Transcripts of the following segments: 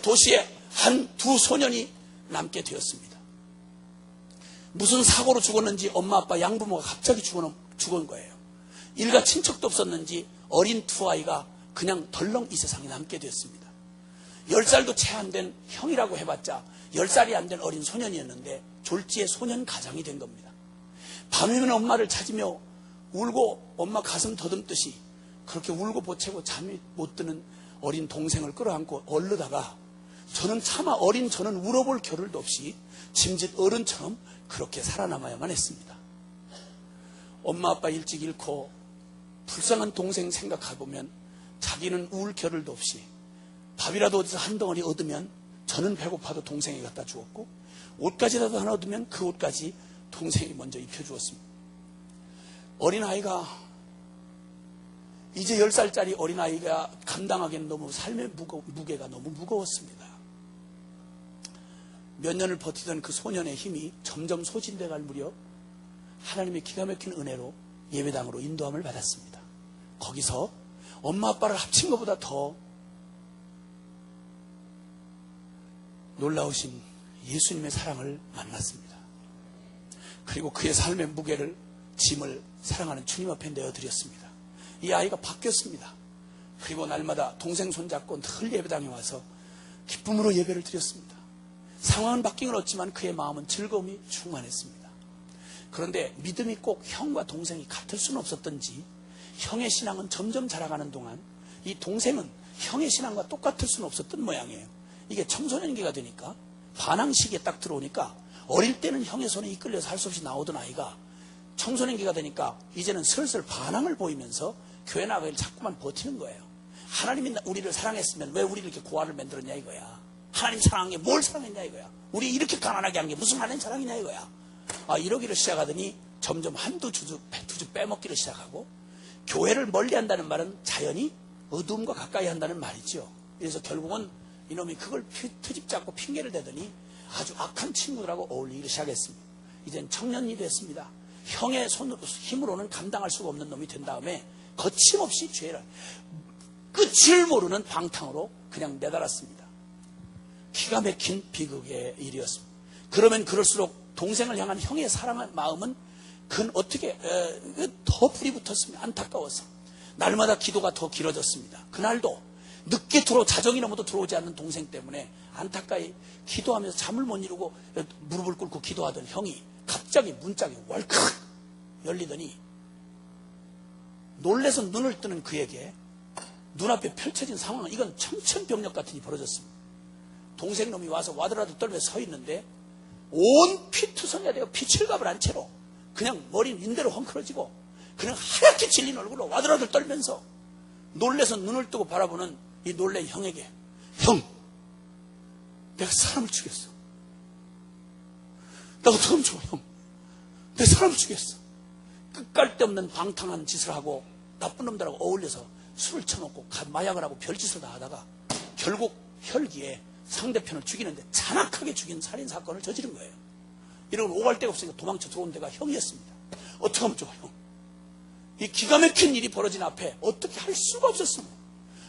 도시에 두 소년이 남게 되었습니다. 무슨 사고로 죽었는지 엄마 아빠 양부모가 갑자기 죽은 거예요. 일가 친척도 없었는지 어린 두 아이가 그냥 덜렁 이 세상에 남게 되었습니다. 10살도 채 안 된 형이라고 해봤자 10살이 안 된 어린 소년이었는데 졸지에 소년 가장이 된 겁니다. 밤이면 엄마를 찾으며 울고 엄마 가슴 더듬듯이 그렇게 울고 보채고 잠이 못 드는 어린 동생을 끌어안고 얼르다가 저는 차마 어린 저는 울어볼 겨를도 없이 짐짓 어른처럼 그렇게 살아남아야만 했습니다. 엄마 아빠 일찍 잃고 불쌍한 동생 생각해보면 자기는 울 겨를도 없이 밥이라도 어디서 한 덩어리 얻으면 저는 배고파도 동생이 갖다 주었고 옷까지라도 하나 얻으면 그 옷까지 동생이 먼저 입혀주었습니다. 어린아이가 이제 10살짜리 어린아이가 감당하기에는 너무 삶의 무게가 너무 무거웠습니다. 몇 년을 버티던 그 소년의 힘이 점점 소진돼 갈 무렵 하나님의 기가 막힌 은혜로 예배당으로 인도함을 받았습니다. 거기서 엄마 아빠를 합친 것보다 더 놀라우신 예수님의 사랑을 만났습니다. 그리고 그의 삶의 무게를 짐을 사랑하는 주님 앞에 내어드렸습니다. 이 아이가 바뀌었습니다. 그리고 날마다 동생 손잡고 늘 예배당에 와서 기쁨으로 예배를 드렸습니다. 상황은 바뀐 건 없지만 그의 마음은 즐거움이 충만했습니다. 그런데 믿음이 꼭 형과 동생이 같을 수는 없었던지 형의 신앙은 점점 자라가는 동안 이 동생은 형의 신앙과 똑같을 수는 없었던 모양이에요. 이게 청소년기가 되니까 반항 시기에 딱 들어오니까 어릴 때는 형의 손에 이끌려서 할 수 없이 나오던 아이가 청소년기가 되니까 이제는 슬슬 반항을 보이면서 교회 나가기를 자꾸만 버티는 거예요. 하나님이 우리를 사랑했으면 왜 우리를 이렇게 고아를 만들었냐 이거야. 하나님 사랑한 게 뭘 사랑했냐 이거야. 우리 이렇게 가난하게 한 게 무슨 하나님 사랑이냐 이거야. 이러기를 시작하더니 점점 한두 주 빼먹기를 시작하고 교회를 멀리한다는 말은 자연히 어두움과 가까이 한다는 말이죠. 그래서 결국은 이놈이 그걸 트집 잡고 핑계를 대더니 아주 악한 친구들하고 어울리기 시작했습니다. 이젠 청년이 됐습니다. 형의 힘으로는 감당할 수가 없는 놈이 된 다음에 거침없이 죄를 끝을 모르는 방탕으로 그냥 내달았습니다. 기가 막힌 비극의 일이었습니다. 그러면 그럴수록 동생을 향한 형의 사랑한 마음은 그건 어떻게 더 불이 붙었습니다. 안타까워서 날마다 기도가 더 길어졌습니다. 그날도 늦게 자정이 넘어도 들어오지 않는 동생 때문에 안타까이 기도하면서 잠을 못 이루고 무릎을 꿇고 기도하던 형이 갑자기 문짝이 월컥 열리더니 놀래서 눈을 뜨는 그에게 눈앞에 펼쳐진 상황은 이건 청천벽력 같은 일이 벌어졌습니다. 동생 놈이 와서 와드라도 떨며 서 있는데 온 피투성이가 되어 피칠갑을 한 채로 그냥 머리는 인대로 헝클어지고 그냥 하얗게 질린 얼굴로 와드라도 떨면서 놀래서 눈을 뜨고 바라보는 이 놀란 형에게 형, 내가 사람을 죽였어. 나 어떻게 하면 좋아 형. 내 사람을 죽였어. 끝깔데없는 방탕한 짓을 하고 나쁜 놈들하고 어울려서 술을 쳐놓고 마약을 하고 별짓을 다 하다가 결국 혈기에 상대편을 죽이는데 잔악하게 죽인 살인사건을 저지른 거예요. 이러고 오갈 데가 없으니까 도망쳐 들어온 데가 형이었습니다. 어떻게 하면 좋아 형. 이 기가 막힌 일이 벌어진 앞에 어떻게 할 수가 없었습니다.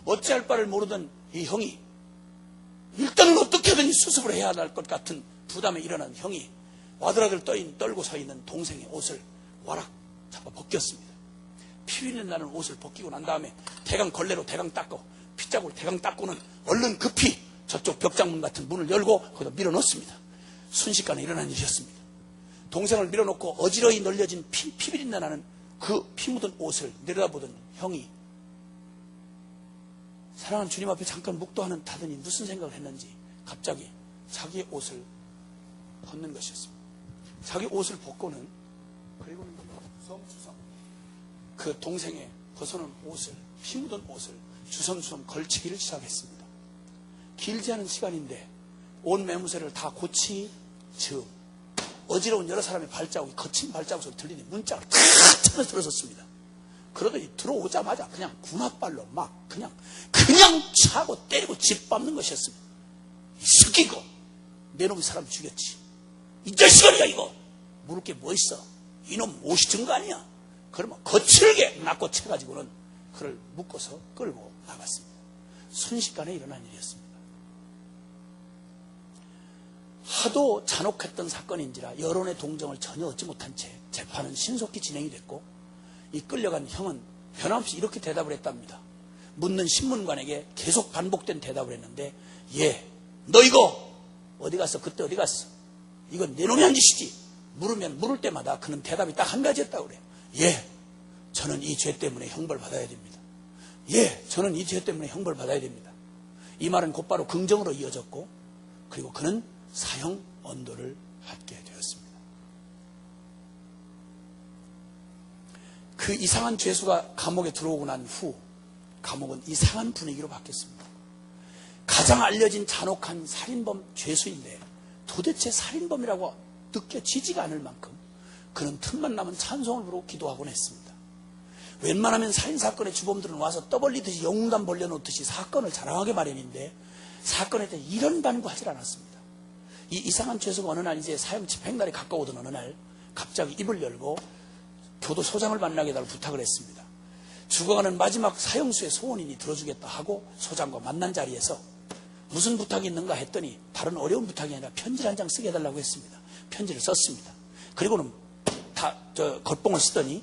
어찌할 바를 모르던 이 형이 일단은 어떻게든 수습을 해야 할 것 같은 부담에 일어난 형이 와드라들 떨고 서 있는 동생의 옷을 와락 잡아 벗겼습니다. 피 흘리는 나는 옷을 벗기고 난 다음에 대강 걸레로 대강 닦고 핏자국을 대강 닦고는 얼른 급히 저쪽 벽장문 같은 문을 열고 거기다 밀어넣습니다. 순식간에 일어난 일이었습니다. 동생을 밀어놓고 어지러이 널려진 피 비린내 나는 그 피 묻은 옷을 내려다보던 형이 사랑하는 주님 앞에 잠깐 묵도하는 타더니 무슨 생각을 했는지 갑자기 자기의 옷을 벗는 것이었습니다. 자기 옷을 벗고는 그리고는 주섬주섬 그 동생의 벗어놓은 옷을 피 묻은 옷을 주섬주섬 걸치기를 시작했습니다. 길지 않은 시간인데 온 매무새를 다 고치 즈음 어지러운 여러 사람의 발자국이 거친 발자국 소리 들리니 문짝을 탁 쳐서 들어섰습니다. 그러더니 들어오자마자 그냥 군합발로 막 그냥 차고 때리고 짓밟는 것이었습니다. 이 새끼고 내 놈이 사람 죽였지. 이 자식아니야 이거. 물을 게 뭐 있어. 이놈 옷이 든 거 아니야. 그러면 거칠게 낚고 채가지고는 그를 묶어서 끌고 나갔습니다. 순식간에 일어난 일이었습니다. 하도 잔혹했던 사건인지라 여론의 동정을 전혀 얻지 못한 채 재판은 신속히 진행이 됐고, 이 끌려간 형은 변함없이 이렇게 대답을 했답니다. 묻는 신문관에게 계속 반복된 대답을 했는데, 예, 너 이거 어디 갔어? 그때 어디 갔어? 이건 내 놈이 한 짓이지. 물으면 물을 때마다 그는 대답이 딱 한 가지였다고 그래요. 예, 저는 이 죄 때문에 형벌 받아야 됩니다. 예, 저는 이 죄 때문에 형벌 받아야 됩니다. 이 말은 곧바로 긍정으로 이어졌고, 그리고 그는 사형 언도를 받게 되었습니다. 그 이상한 죄수가 감옥에 들어오고 난 후 감옥은 이상한 분위기로 바뀌었습니다. 가장 알려진 잔혹한 살인범 죄수인데 도대체 살인범이라고 느껴지지가 않을 만큼 그는 틈만 나면 찬송을 부르고 기도하곤 했습니다. 웬만하면 살인사건의 주범들은 와서 떠벌리듯이 영웅담 벌려놓듯이 사건을 자랑하게 마련인데 사건에 대해 이런 반구하지 않았습니다. 이 이상한 죄수가 어느 날 이제 사형 집행날이 가까우던 어느 날 갑자기 입을 열고 교도소장을 만나게 해달라고 부탁을 했습니다. 죽어가는 마지막 사형수의 소원이니 들어주겠다 하고 소장과 만난 자리에서 무슨 부탁이 있는가 했더니 다른 어려운 부탁이 아니라 편지를 한 장 쓰게 해달라고 했습니다. 편지를 썼습니다. 그리고는 겉봉을 쓰더니,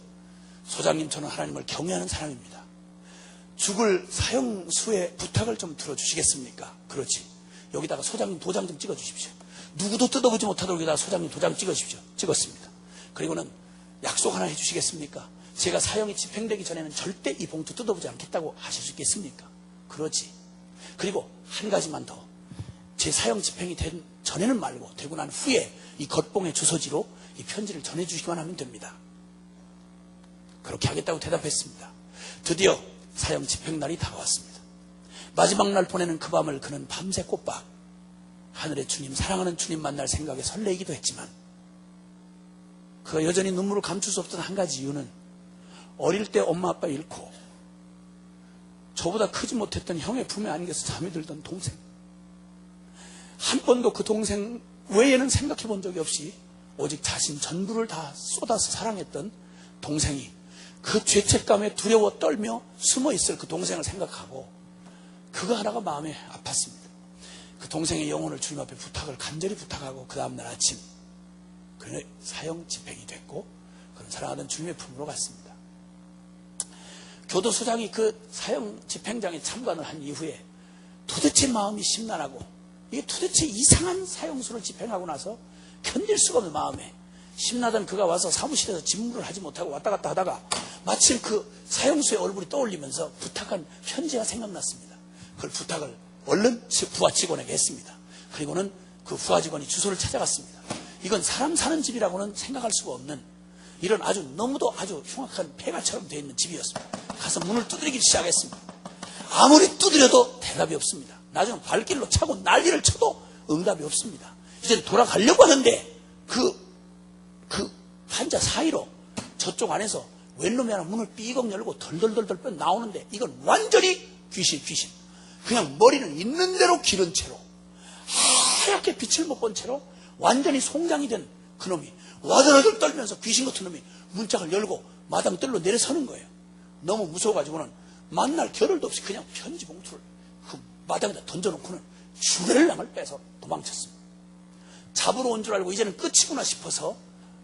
소장님, 저는 하나님을 경외하는 사람입니다. 죽을 사형수의 부탁을 좀 들어주시겠습니까? 그렇지. 여기다가 소장님 도장 좀 찍어주십시오. 누구도 뜯어보지 못하도록 여기다가 소장님 도장 찍어주십시오. 찍었습니다. 그리고는 약속 하나 해주시겠습니까? 제가 사형이 집행되기 전에는 절대 이 봉투 뜯어보지 않겠다고 하실 수 있겠습니까? 그렇지. 그리고 한 가지만 더. 제 사형 집행이 된 전에는 말고 되고 난 후에 이 겉봉의 주소지로 이 편지를 전해주시기만 하면 됩니다. 그렇게 하겠다고 대답했습니다. 드디어 사형 집행날이 다가왔습니다. 마지막 날 보내는 그 밤을 그는 밤새 꼬박 하늘의 주님, 사랑하는 주님 만날 생각에 설레이기도 했지만 그가 여전히 눈물을 감출 수 없던 한 가지 이유는 어릴 때 엄마 아빠 잃고 저보다 크지 못했던 형의 품에 안겨서 잠이 들던 동생, 한 번도 그 동생 외에는 생각해 본 적이 없이 오직 자신 전부를 다 쏟아서 사랑했던 동생이 그 죄책감에 두려워 떨며 숨어 있을 그 동생을 생각하고 그거 하나가 마음에 아팠습니다. 그 동생의 영혼을 주님 앞에 부탁을 간절히 부탁하고 그 다음날 아침 그는 사형 집행이 됐고 그는 사랑하던 주님의 품으로 갔습니다. 교도소장이 그 사형 집행장에 참관을 한 이후에 도대체 마음이 심란하고 이게 도대체 이상한 사형수를 집행하고 나서 견딜 수가 없는 마음에 심나던 그가 와서 사무실에서 집무를 하지 못하고 왔다 갔다 하다가 마침 그 사형수의 얼굴이 떠올리면서 부탁한 편지가 생각났습니다. 그 부탁을 얼른 부하 직원에게 했습니다. 그리고는 그 부하 직원이 주소를 찾아갔습니다. 이건 사람 사는 집이라고는 생각할 수가 없는 이런 아주 너무도 아주 흉악한 폐가처럼 되어 있는 집이었습니다. 가서 문을 두드리기 시작했습니다. 아무리 두드려도 대답이 없습니다. 나중에 발길로 차고 난리를 쳐도 응답이 없습니다. 이제 돌아가려고 하는데 그 환자 사이로 저쪽 안에서 웬놈이 하나 문을 삐걱 열고 덜덜덜덜 나오는데 이건 완전히 귀신. 그냥 머리는 있는 대로 기른 채로 하얗게 빛을 못 본 채로 완전히 송장이 된 그놈이 와들와들 떨면서 귀신 같은 놈이 문짝을 열고 마당 뜰로 내려서는 거예요. 너무 무서워가지고는 만날 겨를도 없이 그냥 편지 봉투를 그 마당에다 던져놓고는 주례랑을 빼서 도망쳤습니다. 잡으러 온 줄 알고 이제는 끝이구나 싶어서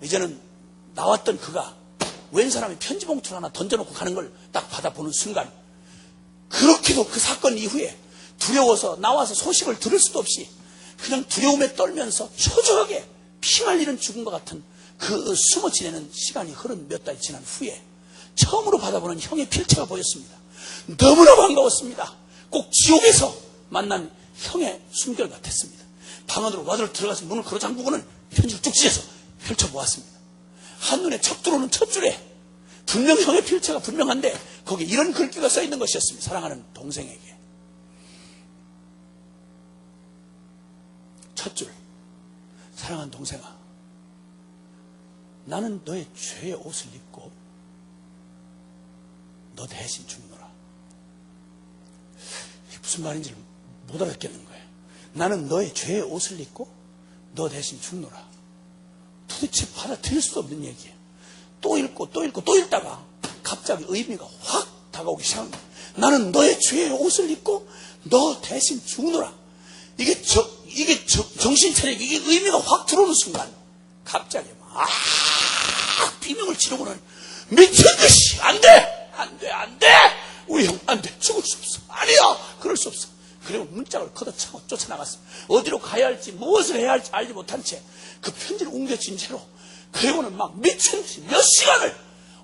이제는 나왔던 그가 웬 사람이 편지 봉투를 하나 던져놓고 가는 걸 딱 받아보는 순간 그렇게도 그 사건 이후에 두려워서 나와서 소식을 들을 수도 없이 그냥 두려움에 떨면서 초조하게 피 말리는 죽음과 같은 그 숨어 지내는 시간이 흐른 몇 달이 지난 후에 처음으로 받아보는 형의 필체가 보였습니다. 너무나 반가웠습니다. 꼭 지옥에서 만난 형의 숨결 같았습니다. 방 안으로 와들 들어가서 문을 걸어 잠그고는 편지를 쭉 찢어서 펼쳐보았습니다. 한눈에 첫 들어오는 첫 줄에 분명 형의 필체가 분명한데 거기에 이런 글귀가 써있는 것이었습니다. 사랑하는 동생에게. 첫 줄. 사랑하는 동생아, 나는 너의 죄의 옷을 입고 너 대신 죽노라. 이게 무슨 말인지를 못 알아듣겠는 거예요. 나는 너의 죄의 옷을 입고 너 대신 죽노라. 도대체 받아들일 수 없는 얘기예요. 또 읽고 또 읽다가 갑자기 의미가 확 다가오기 시작합니다. 나는 너의 죄의 옷을 입고 너 대신 죽노라. 이게 이게 정신 차리고 이게 의미가 확 들어오는 순간 갑자기 막 비명을 지르고는 미친 듯이 안 돼! 우리 형 안 돼! 죽을 수 없어! 아니야! 그럴 수 없어! 그리고 문짝을 걷어차고 쫓아나갔습니다. 어디로 가야 할지 무엇을 해야 할지 알지 못한 채 그 편지를 옮겨진 채로 그리고는 막 미친 듯이 몇 시간을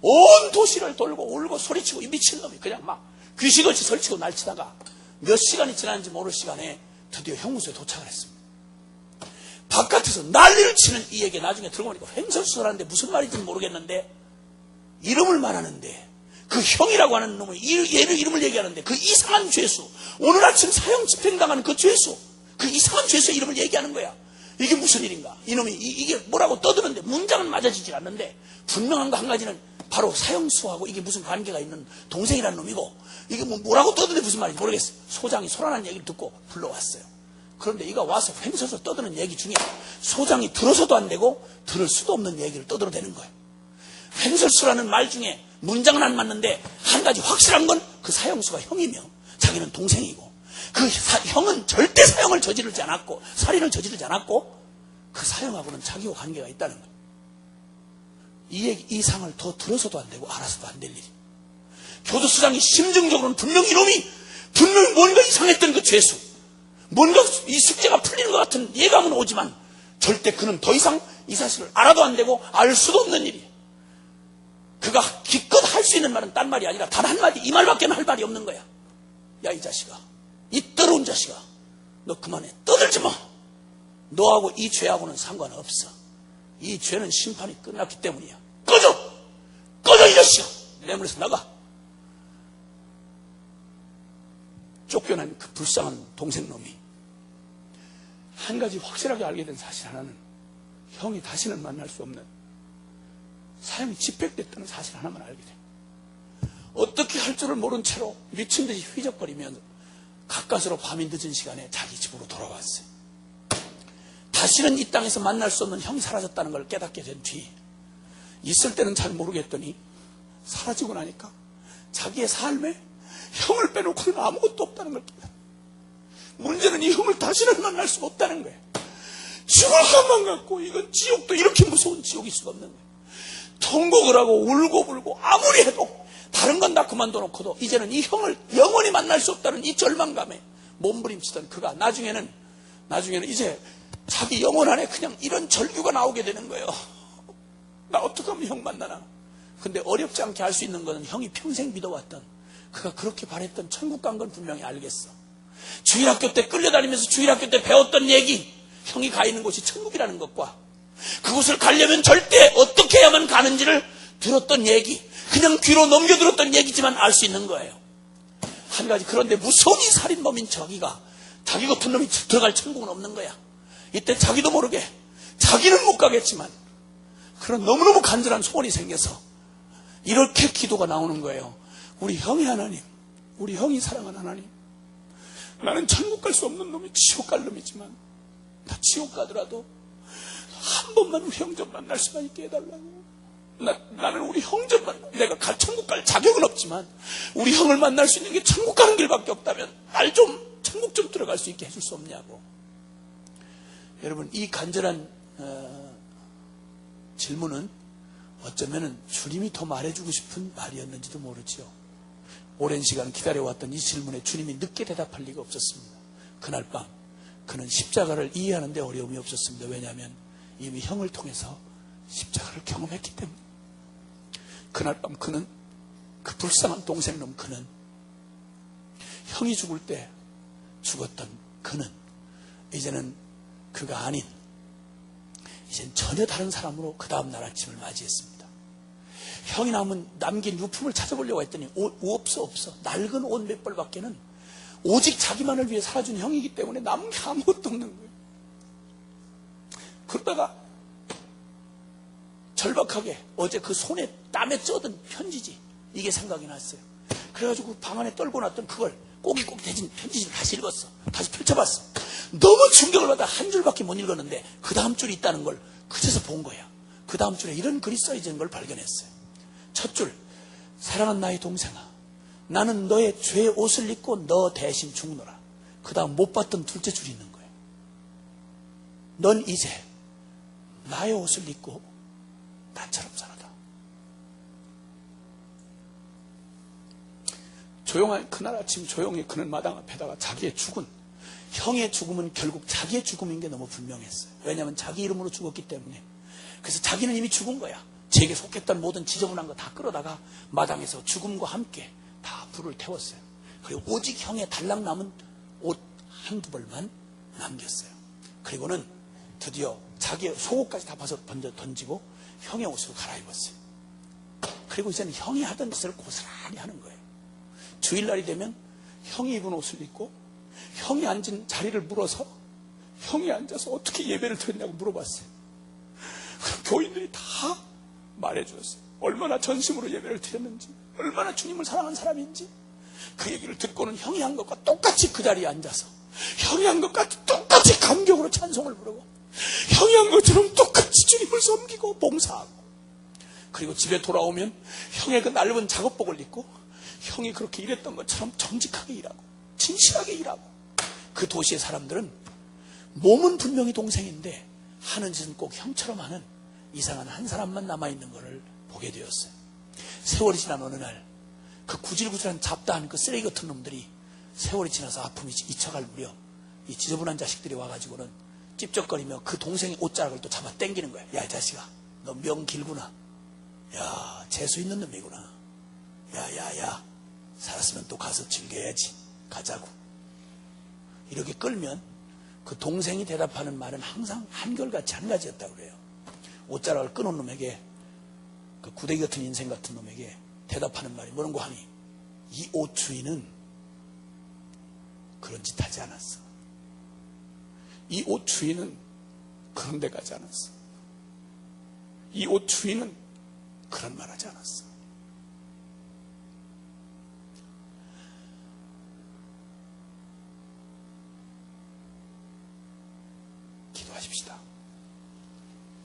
온 도시를 돌고 울고 소리치고 이 미친놈이 그냥 막 귀신같이 설치고 날치다가 몇 시간이 지났는지 모를 시간에 드디어 형무소에 도착을 했습니다. 바깥에서 난리를 치는 이에게 나중에 들고 보니까 횡설수설하는데 무슨 말인지는 모르겠는데 이름을 말하는데 그 형이라고 하는 놈의 얘를 이름을 얘기하는데 그 이상한 죄수, 오늘 아침 사형 집행당하는 그 죄수, 그 이상한 죄수의 이름을 얘기하는 거야. 이게 무슨 일인가? 이놈이 이게 뭐라고 떠드는데 문장은 맞아지지 않는데 분명한 거 한 가지는 바로 사형수하고 이게 무슨 관계가 있는 동생이라는 놈이고 이게 뭐라고 떠드는데 무슨 말인지 모르겠어요. 소장이 소란한 얘기를 듣고 불러왔어요. 그런데 이가 와서 횡설서 떠드는 얘기 중에 소장이 들어서도 안 되고 들을 수도 없는 얘기를 떠들어대는 거예요. 횡설수라는 말 중에 문장은 안 맞는데 한 가지 확실한 건 그 사형수가 형이며 자기는 동생이고 그 형은 절대 사형을 저지르지 않았고 살인을 저지르지 않았고 그 사형하고는 자기와 관계가 있다는 거예요. 이 상을 더 들어서도 안 되고 알아서도 안 될 일이. 교도소장이 심정적으로는 분명히 이놈이 분명히 뭔가 이상했던 그 죄수, 뭔가 이 숙제가 풀리는 것 같은 예감은 오지만 절대 그는 더 이상 이 사실을 알아도 안 되고 알 수도 없는 일이에요. 그가 기껏 할 수 있는 말은 딴 말이 아니라 단 한마디 이 말밖에 할 말이 없는 거야. 야 이 자식아, 이 더러운 자식아, 너 그만해, 떠들지 마. 너하고 이 죄하고는 상관없어. 이 죄는 심판이 끝났기 때문이야. 꺼져 이 자식아, 내 문에서 나가. 쫓겨난 그 불쌍한 동생놈이 한 가지 확실하게 알게 된 사실 하나는 형이 다시는 만날 수 없는 사형이 집행됐다는 사실 하나만 알게 돼. 어떻게 할 줄을 모른 채로 미친 듯이 휘적거리면서 가까스로 밤이 늦은 시간에 자기 집으로 돌아왔어요. 다시는 이 땅에서 만날 수 없는 형이 사라졌다는 걸 깨닫게 된 뒤 있을 때는 잘 모르겠더니 사라지고 나니까 자기의 삶에 형을 빼놓고는 아무것도 없다는 걸 깨닫어요. 문제는 이 형을 다시는 만날 수가 없다는 거예요. 죽을 것만 같고 이건 지옥도 이렇게 무서운 지옥일 수가 없는 거예요. 통곡을 하고 울고 불고 아무리 해도 다른 건 다 그만둬놓고도 이제는 이 형을 영원히 만날 수 없다는 이 절망감에 몸부림치던 그가 나중에는 이제 자기 영혼 안에 그냥 이런 절규가 나오게 되는 거예요. 나 어떻게 하면 형 만나나? 근데 어렵지 않게 알 수 있는 것은 형이 평생 믿어왔던 그가 그렇게 바랬던 천국 간 건 분명히 알겠어. 주일학교 때 끌려다니면서 주일학교 때 배웠던 얘기, 형이 가 있는 곳이 천국이라는 것과 그곳을 가려면 절대 어떻게 해야만 가는지를 들었던 얘기, 그냥 귀로 넘겨들었던 얘기지만 알 수 있는 거예요. 한 가지, 그런데 무서운 이 살인범인 자기 같은 놈이 들어갈 천국은 없는 거야. 이때 자기도 모르게 자기는 못 가겠지만 그런 너무너무 간절한 소원이 생겨서 이렇게 기도가 나오는 거예요. 우리 형이 하나님, 우리 형이 사랑하는 하나님, 나는 천국 갈 수 없는 놈이 지옥 갈 놈이지만 나 지옥 가더라도 한 번만 우리 형 좀 만날 수만 있게 해달라고. 나는 우리 형 좀 내가 천국 갈 자격은 없지만 우리 형을 만날 수 있는 게 천국 가는 길밖에 없다면 날 좀 천국 좀 들어갈 수 있게 해줄 수 없냐고. 여러분, 이 간절한 질문은 어쩌면 주님이 더 말해주고 싶은 말이었는지도 모르지요. 오랜 시간 기다려왔던 이 질문에 주님이 늦게 대답할 리가 없었습니다. 그날 밤 그는 십자가를 이해하는 데 어려움이 없었습니다. 왜냐하면 이미 형을 통해서 십자가를 경험했기 때문에. 그날 밤 그는, 그 불쌍한 동생놈 그는, 형이 죽을 때 죽었던 그는 이제는 그가 아닌 이젠 전혀 다른 사람으로 그 다음 날 아침을 맞이했습니다. 형이 남긴 유품을 찾아보려고 했더니 없어. 낡은 옷 몇 벌밖에는 오직 자기만을 위해 살아준 형이기 때문에 남은 게 아무것도 없는 거예요. 그러다가 절박하게 어제 그 손에 땀에 쪄든 편지지, 이게 생각이 났어요. 그래가지고 방 안에 떨고 놨던 그걸 꼬깃꼬깃 해진 편지지를 다시 읽었어. 다시 펼쳐봤어. 너무 충격을 받아 한 줄밖에 못 읽었는데 그 다음 줄이 있다는 걸 그제서 본 거야. 그 다음 줄에 이런 글이 써있는 걸 발견했어요. 첫 줄, 사랑하는 나의 동생아, 나는 너의 죄의 옷을 입고 너 대신 죽노라. 그 다음 못 봤던 둘째 줄이 있는 거예요. 넌 이제 나의 옷을 입고 나처럼 살아라. 조용한 그날 아침 조용히 그는 마당 앞에다가 자기의 죽은 형의 죽음은 결국 자기의 죽음인 게 너무 분명했어요. 왜냐하면 자기 이름으로 죽었기 때문에. 그래서 자기는 이미 죽은 거야. 제게 속했던 모든 지저분한 거 다 끌어다가 마당에서 죽음과 함께 다 불을 태웠어요. 그리고 오직 형의 달랑 남은 옷 한두 벌만 남겼어요. 그리고는 드디어 자기의 속옷까지 다 벗어 던지고 형의 옷으로 갈아입었어요. 그리고 이제는 형이 하던 짓을 고스란히 하는 거예요. 주일날이 되면 형이 입은 옷을 입고 형이 앉은 자리를 물어서 형이 앉아서 어떻게 예배를 드렸냐고 물어봤어요. 그럼 교인들이 다 말해주었어요. 얼마나 전심으로 예배를 드렸는지, 얼마나 주님을 사랑한 사람인지. 그 얘기를 듣고는 형이 한 것과 똑같이 그 자리에 앉아서 형이 한 것과 똑같이 감격으로 찬송을 부르고 형이 한 것처럼 똑같이 주님을 섬기고 봉사하고, 그리고 집에 돌아오면 형의 그 넓은 작업복을 입고 형이 그렇게 일했던 것처럼 정직하게 일하고 진실하게 일하고, 그 도시의 사람들은 몸은 분명히 동생인데 하는 짓은 꼭 형처럼 하는 이상한 한 사람만 남아있는 것을 보게 되었어요. 세월이 지난 어느 날 그 구질구질한 잡다한 그 쓰레기 같은 놈들이 세월이 지나서 아픔이 잊혀갈 무렵 이 지저분한 자식들이 와가지고는 찝쩍거리며 그 동생의 옷자락을 또 잡아 당기는 거야. 야, 이 자식아, 너 명 길구나. 야, 재수 있는 놈이구나. 야, 살았으면 또 가서 즐겨야지. 가자고. 이렇게 끌면 그 동생이 대답하는 말은 항상 한결같이 한 가지였다고 그래요. 옷자락을 끊은 놈에게, 그 구데기 같은 인생 같은 놈에게 대답하는 말이 뭐라고 하니, 이 옷 주인은 그런 짓 하지 않았어. 이 옷 주인은 그런 데 가지 않았어. 이 옷 주인은 그런 말 하지 않았어. 기도하십시다.